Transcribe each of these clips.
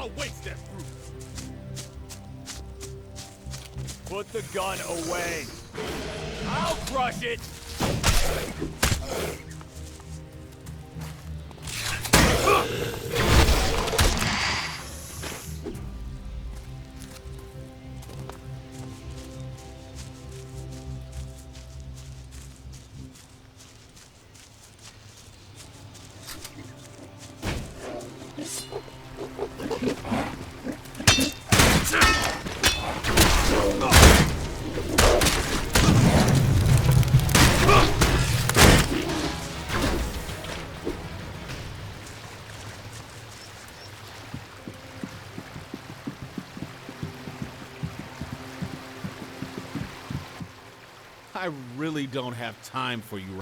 I'll waste that fruit. Put the gun away. I'll crush it. I really don't have time for you.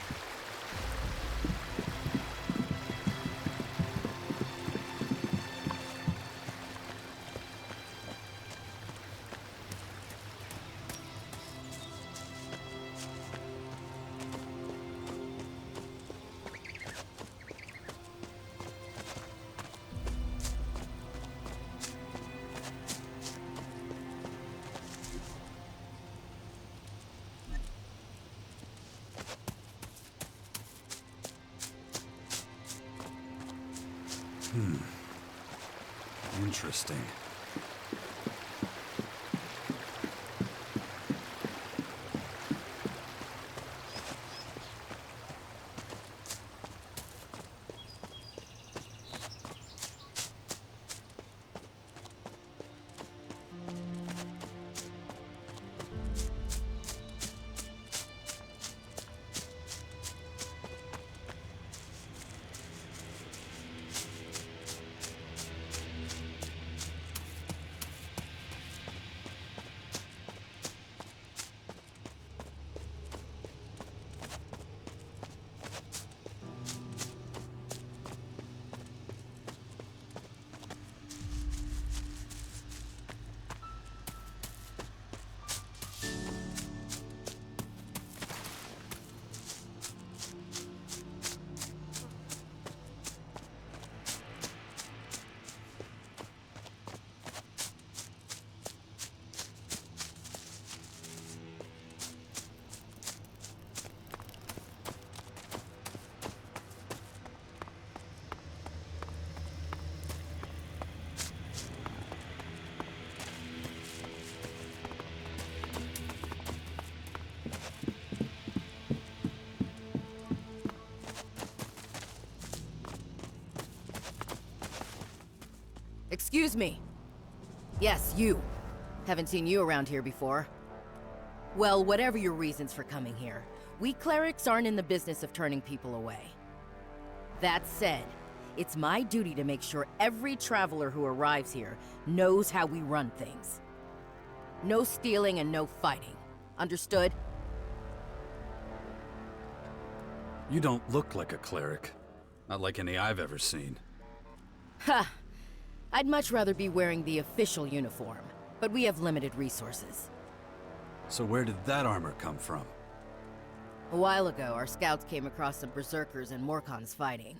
Interesting. Excuse me. Yes, you. Haven't seen you around here before. Well, whatever your reasons for coming here, we clerics aren't in the business of turning people away. That said, it's my duty to make sure every traveler who arrives here knows how we run things. No stealing and no fighting. Understood? You don't look like a cleric. Not like any I've ever seen. Ha! I'd much rather be wearing the official uniform, but we have limited resources. So where did that armor come from? A while ago, our scouts came across some berserkers and Morkons fighting.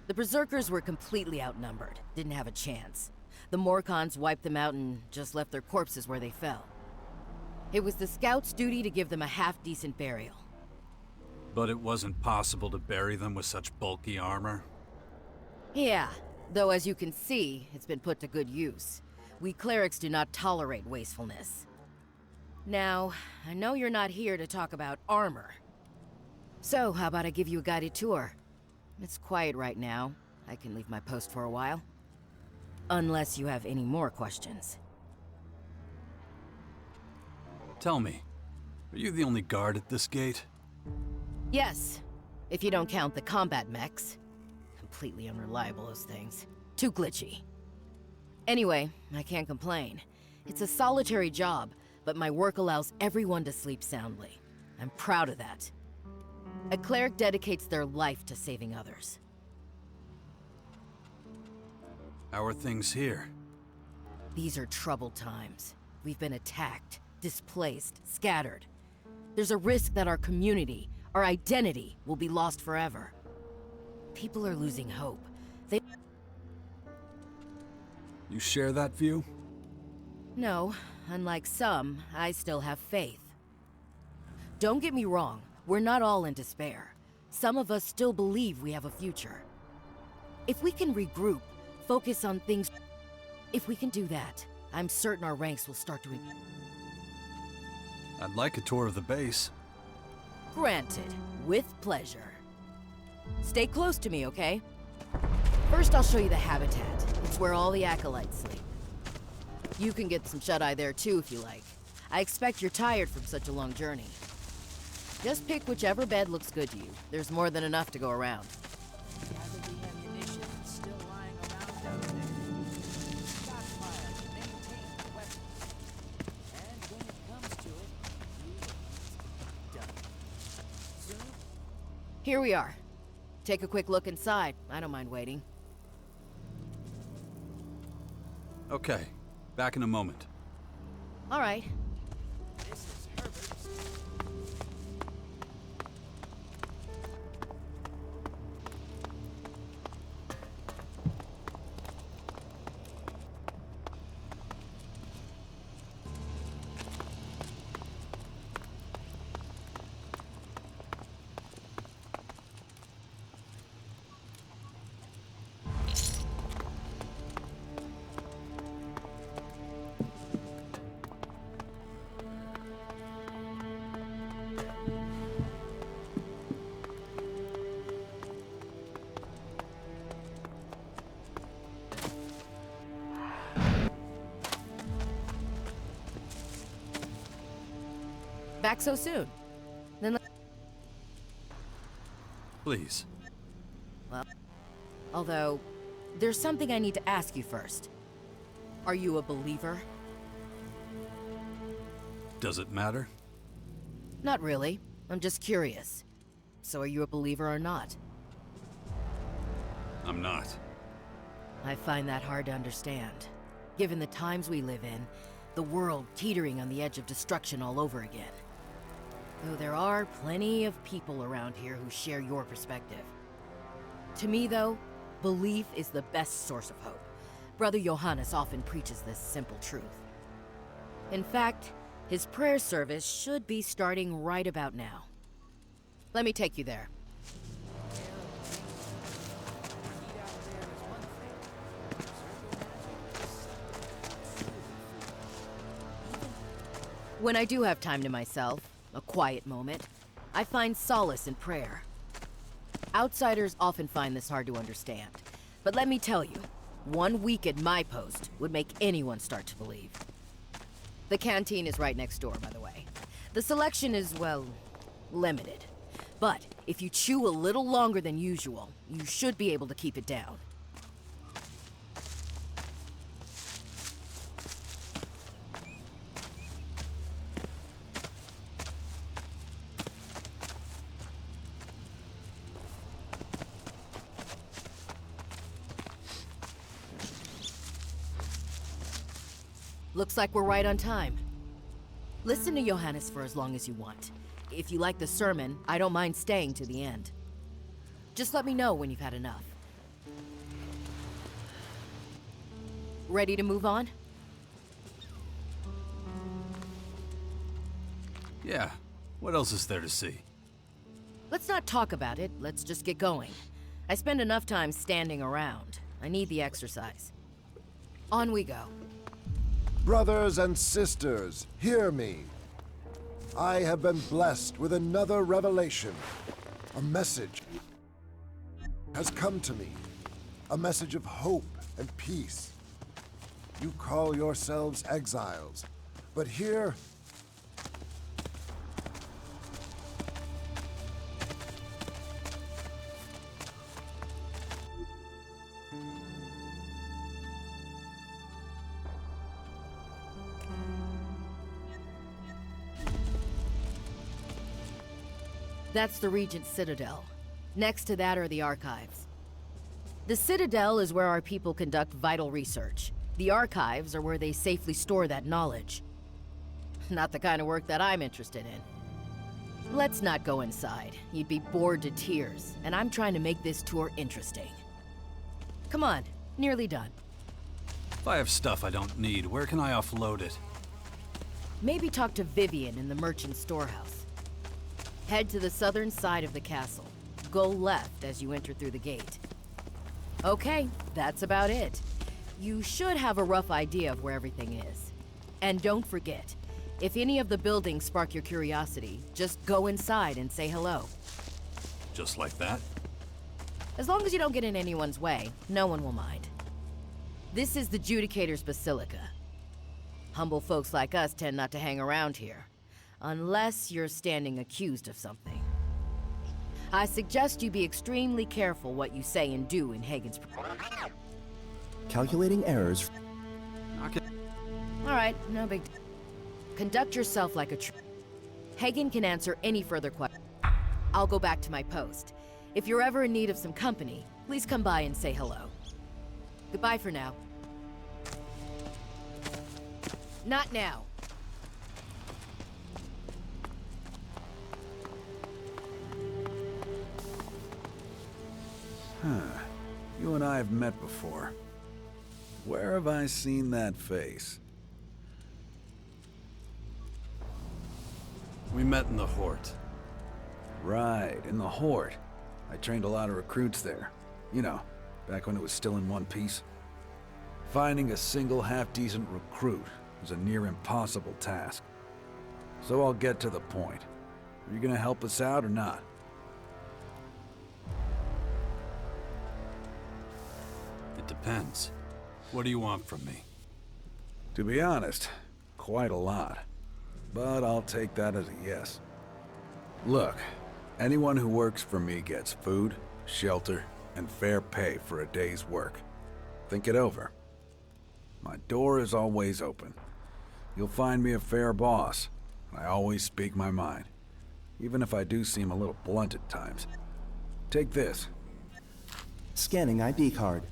The berserkers were completely outnumbered, didn't have a chance. The Morkons wiped them out and just left their corpses where they fell. It was the scouts' duty to give them a half-decent burial. But it wasn't possible to bury them with such bulky armor? Yeah, though as you can see, it's been put to good use. We clerics do not tolerate wastefulness. Now, I know you're not here to talk about armor. So, how about I give you a guided tour? It's quiet right now. I can leave my post for a while. Unless you have any more questions. Tell me, are you the only guard at this gate? Yes, if you don't count the combat mechs. Completely unreliable, those things. Too glitchy. Anyway, I can't complain. It's a solitary job, but my work allows everyone to sleep soundly. I'm proud of that. A cleric dedicates their life to saving others. How are things here? These are troubled times. We've been attacked, displaced, scattered. There's a risk that our community, our identity, will be lost forever. People are losing hope. You share that view? No, unlike some, I still have faith. Don't get me wrong, we're not all in despair. Some of us still believe we have a future. If we can regroup, focus on things... If we can do that, I'm certain our ranks will start to... I'd like a tour of the base. Granted, with pleasure. Stay close to me, okay? First, I'll show you the habitat. It's where all the acolytes sleep. You can get some shut-eye there too, if you like. I expect you're tired from such a long journey. Just pick whichever bed looks good to you. There's more than enough to go around. Gather the ammunition still lying around out there. Stockpile, maintain the weapons. And when it comes to it, you done. Soon, Here we are. Take a quick look inside. I don't mind waiting. Okay, back in a moment. All right. this is Herbert's. Back so soon. Then, Please. although, there's something I need to ask you first. Are you a believer? Does it matter? Not really. I'm just curious. So are you a believer or not? I'm not. I find that hard to understand. Given the times we live in, the world teetering on the edge of destruction all over again. Though there are plenty of people around here who share your perspective. To me, though, belief is the best source of hope. Brother Johannes often preaches this simple truth. In fact, his prayer service should be starting right about now. Let me take you there. When I do have time to myself, a quiet moment, I find solace in prayer. Outsiders often find this hard to understand, but let me tell you, 1 week at my post would make anyone start to believe. The canteen is right next door, by the way. The selection is, well, limited. But if you chew a little longer than usual, you should be able to keep it down. Looks like we're right on time. Listen to Johannes for as long as you want. If you like the sermon, I don't mind staying to the end. Just let me know when you've had enough. Ready to move on? Yeah, what else is there to see? Let's not talk about it, let's just get going. I spend enough time standing around. I need the exercise. On we go. Brothers and sisters, hear me. I have been blessed with another revelation. A message has come to me. A message of hope and peace. You call yourselves exiles, but here... That's the Regent's Citadel. Next to that are the archives. The Citadel is where our people conduct vital research. The archives are where they safely store that knowledge. Not the kind of work that I'm interested in. Let's not go inside. You'd be bored to tears, and I'm trying to make this tour interesting. Come on, nearly done. If I have stuff I don't need, where can I offload it? Maybe talk to Vivian in the merchant storehouse. Head to the southern side of the castle. Go left as you enter through the gate. Okay, that's about it. You should have a rough idea of where everything is. And don't forget, if any of the buildings spark your curiosity, just go inside and say hello. Just like that? As long as you don't get in anyone's way, no one will mind. This is the Judicator's Basilica. Humble folks like us tend not to hang around here, unless you're standing accused of something. I suggest you be extremely careful what you say and do in Hagen's... Calculating errors. Alright, no big... Conduct yourself like a Hagen can answer any further questions. I'll go back to my post. If you're ever in need of some company, please come by and say hello. Goodbye for now. Not now. You and I have met before. Where have I seen that face? We met in the Hort. Right, in the Hort. I trained a lot of recruits there. You know, back when it was still in one piece. Finding a single half-decent recruit was a near impossible task. So I'll get to the point. Are you gonna help us out or not? It depends. What do you want from me? To be honest, quite a lot. But I'll take that as a yes. Look, anyone who works for me gets food, shelter, and fair pay for a day's work. Think it over. My door is always open. You'll find me a fair boss. I always speak my mind, even if I do seem a little blunt at times. Take this. Scanning ID card.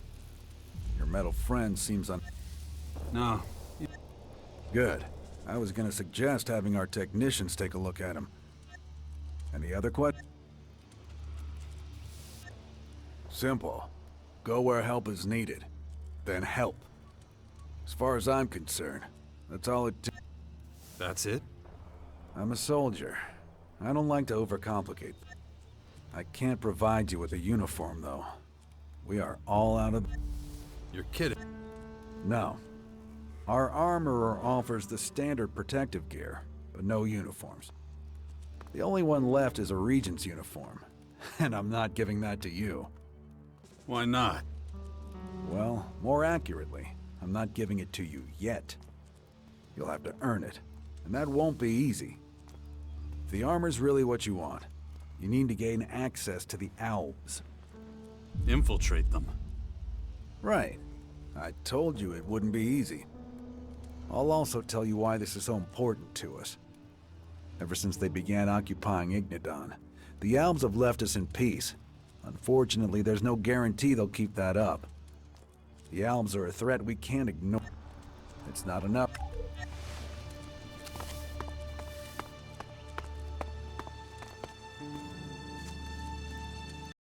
Your metal friend seems No. Good. I was gonna suggest having our technicians take a look at him. Any other questions? Simple. Go where help is needed. Then help. As far as I'm concerned, that's all it takes. That's it? I'm a soldier. I don't like to overcomplicate. I can't provide you with a uniform, though. We are all out of... You're kidding. No. Our armorer offers the standard protective gear, but no uniforms. The only one left is a Regent's uniform, and I'm not giving that to you. Why not? Well, more accurately, I'm not giving it to you yet. You'll have to earn it, and that won't be easy. If the armor's really what you want, you need to gain access to the Alps. Infiltrate them. Right. I told you it wouldn't be easy. I'll also tell you why this is so important to us. Ever since they began occupying Ignidon, the Alps have left us in peace. Unfortunately, there's no guarantee they'll keep that up. The Alps are a threat we can't ignore. It's not enough.